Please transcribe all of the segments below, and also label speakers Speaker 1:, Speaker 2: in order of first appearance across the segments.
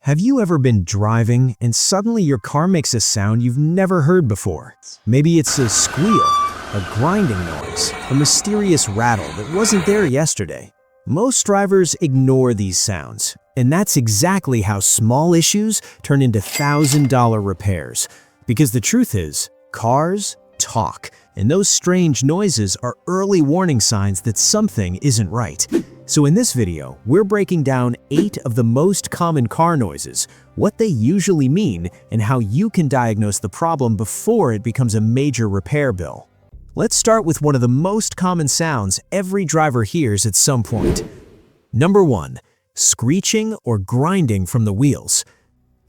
Speaker 1: Have you ever been driving and suddenly your car makes a sound you've never heard before? Maybe it's a squeal, a grinding noise, a mysterious rattle that wasn't there yesterday. Most drivers ignore these sounds, and that's exactly how small issues turn into $1,000 repairs. Because the truth is, cars talk, and those strange noises are early warning signs that something isn't right. So in this video, we're breaking down 8 of the most common car noises, what they usually mean, and how you can diagnose the problem before it becomes a major repair bill. Let's start with one of the most common sounds every driver hears at some point. Number 1. Screeching or grinding from the wheels.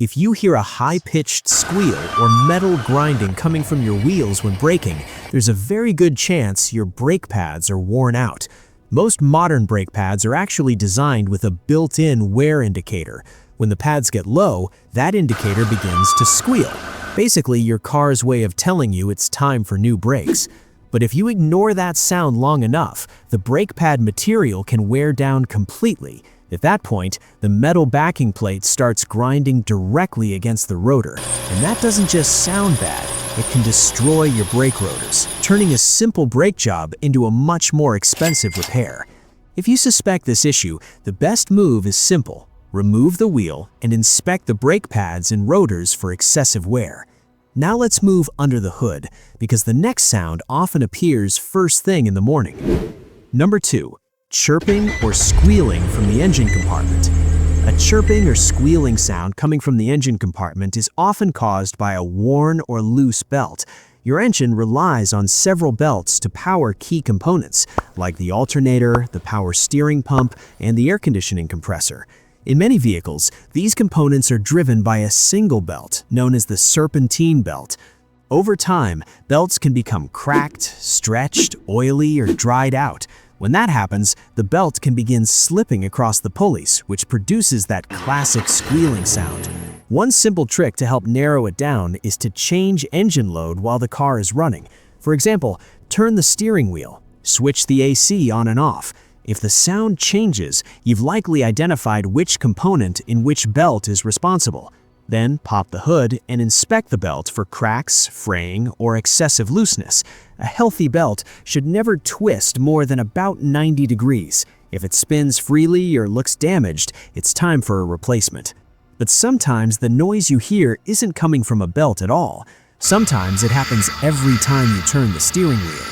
Speaker 1: If you hear a high-pitched squeal or metal grinding coming from your wheels when braking, there's a very good chance your brake pads are worn out. Most modern brake pads are actually designed with a built-in wear indicator. When the pads get low, that indicator begins to squeal. Basically, your car's way of telling you it's time for new brakes. But if you ignore that sound long enough, the brake pad material can wear down completely. At that point, the metal backing plate starts grinding directly against the rotor. And that doesn't just sound bad, it can destroy your brake rotors, turning a simple brake job into a much more expensive repair. If you suspect this issue, the best move is simple. Remove the wheel and inspect the brake pads and rotors for excessive wear. Now let's move under the hood, because the next sound often appears first thing in the morning. Number 2. Chirping or squealing from the engine compartment. A chirping or squealing sound coming from the engine compartment is often caused by a worn or loose belt. Your engine relies on several belts to power key components, like the alternator, the power steering pump, and the air conditioning compressor. In many vehicles, these components are driven by a single belt, known as the serpentine belt. Over time, belts can become cracked, stretched, oily, or dried out. When that happens, the belt can begin slipping across the pulleys, which produces that classic squealing sound. One simple trick to help narrow it down is to change engine load while the car is running. For example, turn the steering wheel, switch the AC on and off. If the sound changes, you've likely identified which component in which belt is responsible. Then pop the hood and inspect the belt for cracks, fraying, or excessive looseness. A healthy belt should never twist more than about 90 degrees. If it spins freely or looks damaged, it's time for a replacement. But sometimes the noise you hear isn't coming from a belt at all. Sometimes it happens every time you turn the steering wheel.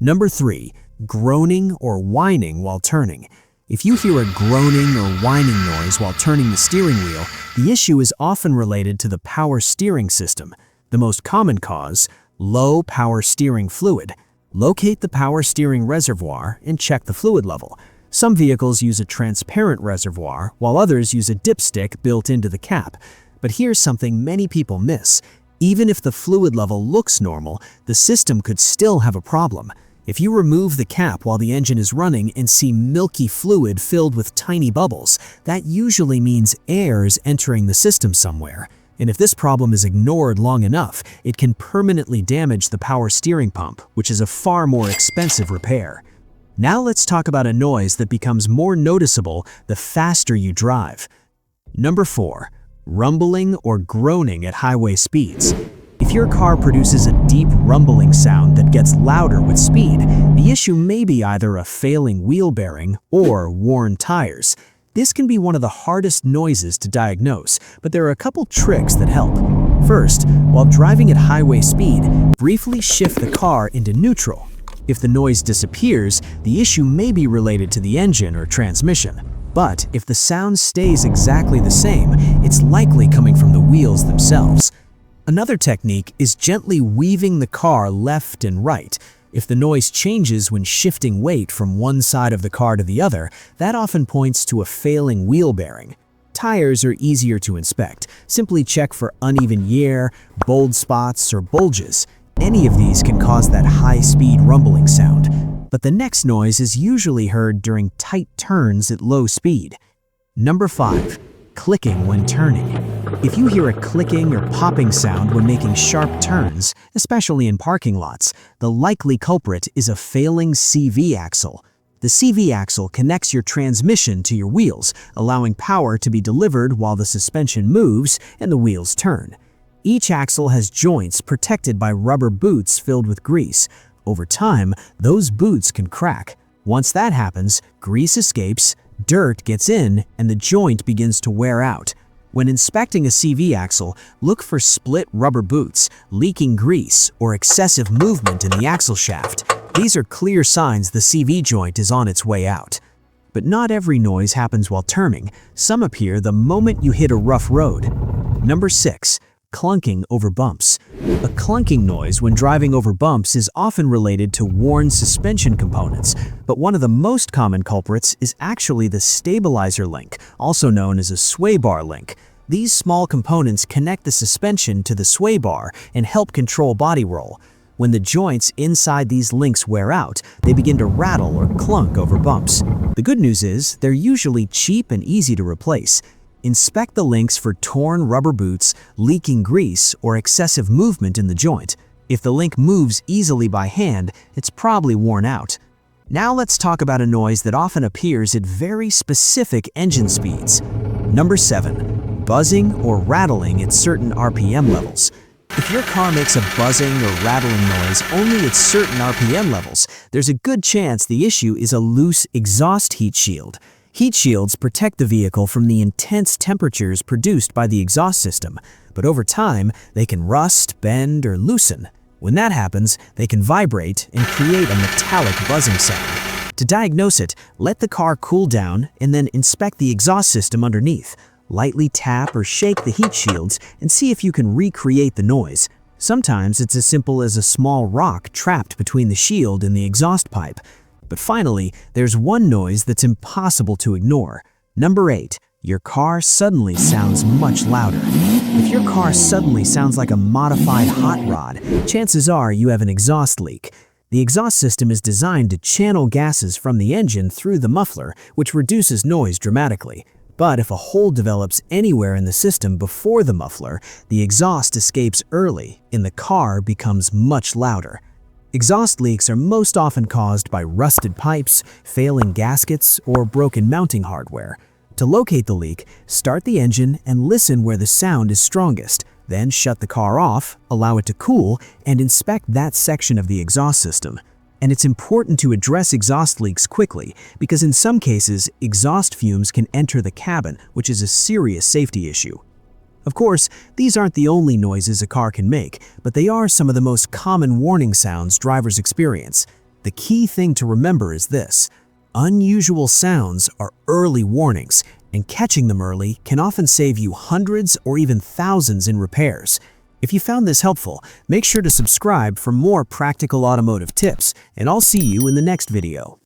Speaker 1: Number 3. Groaning or whining while turning. If you hear a groaning or whining noise while turning the steering wheel, the issue is often related to the power steering system. The most common cause: low power steering fluid. Locate the power steering reservoir and check the fluid level. Some vehicles use a transparent reservoir, while others use a dipstick built into the cap. But here's something many people miss. Even if the fluid level looks normal, the system could still have a problem. If you remove the cap while the engine is running and see milky fluid filled with tiny bubbles, that usually means air is entering the system somewhere. And if this problem is ignored long enough, it can permanently damage the power steering pump, which is a far more expensive repair. Now let's talk about a noise that becomes more noticeable the faster you drive. Number 4. Rumbling or groaning at highway speeds. If your car produces a deep rumbling sound that gets louder with speed, the issue may be either a failing wheel bearing or worn tires. This can be one of the hardest noises to diagnose, but there are a couple tricks that help. First, while driving at highway speed, briefly shift the car into neutral. If the noise disappears, the issue may be related to the engine or transmission. But if the sound stays exactly the same, it's likely coming from the wheels themselves. Another technique is gently weaving the car left and right. If the noise changes when shifting weight from one side of the car to the other, that often points to a failing wheel bearing. Tires are easier to inspect. Simply check for uneven wear, bold spots, or bulges. Any of these can cause that high-speed rumbling sound. But the next noise is usually heard during tight turns at low speed. Number 5. Clicking when turning. If you hear a clicking or popping sound when making sharp turns, especially in parking lots, the likely culprit is a failing CV axle. The CV axle connects your transmission to your wheels, allowing power to be delivered while the suspension moves and the wheels turn. Each axle has joints protected by rubber boots filled with grease. Over time, those boots can crack. Once that happens, grease escapes, dirt gets in, and the joint begins to wear out. When inspecting a CV axle, look for split rubber boots, leaking grease, or excessive movement in the axle shaft. These are clear signs the CV joint is on its way out. But not every noise happens while turning. Some appear the moment you hit a rough road. Number 6. Clunking over bumps. A clunking noise when driving over bumps is often related to worn suspension components, but one of the most common culprits is actually the stabilizer link, also known as a sway bar link. These small components connect the suspension to the sway bar and help control body roll. When the joints inside these links wear out, they begin to rattle or clunk over bumps. The good news is they're usually cheap and easy to replace. Inspect the links for torn rubber boots, leaking grease, or excessive movement in the joint. If the link moves easily by hand, it's probably worn out. Now let's talk about a noise that often appears at very specific engine speeds. Number 7. Buzzing or rattling at certain RPM levels. If your car makes a buzzing or rattling noise only at certain RPM levels, there's a good chance the issue is a loose exhaust heat shield. Heat shields protect the vehicle from the intense temperatures produced by the exhaust system, but over time, they can rust, bend, or loosen. When that happens, they can vibrate and create a metallic buzzing sound. To diagnose it, let the car cool down and then inspect the exhaust system underneath. Lightly tap or shake the heat shields and see if you can recreate the noise. Sometimes it's as simple as a small rock trapped between the shield and the exhaust pipe. But finally, there's one noise that's impossible to ignore. Number 8. Your car suddenly sounds much louder. If your car suddenly sounds like a modified hot rod, chances are you have an exhaust leak. The exhaust system is designed to channel gases from the engine through the muffler, which reduces noise dramatically. But if a hole develops anywhere in the system before the muffler, the exhaust escapes early and the car becomes much louder. Exhaust leaks are most often caused by rusted pipes, failing gaskets, or broken mounting hardware. To locate the leak, start the engine and listen where the sound is strongest. Then shut the car off, allow it to cool, and inspect that section of the exhaust system. And it's important to address exhaust leaks quickly because in some cases, exhaust fumes can enter the cabin, which is a serious safety issue. Of course, these aren't the only noises a car can make, but they are some of the most common warning sounds drivers experience. The key thing to remember is this: unusual sounds are early warnings, and catching them early can often save you hundreds or even thousands in repairs. If you found this helpful, make sure to subscribe for more practical automotive tips, and I'll see you in the next video.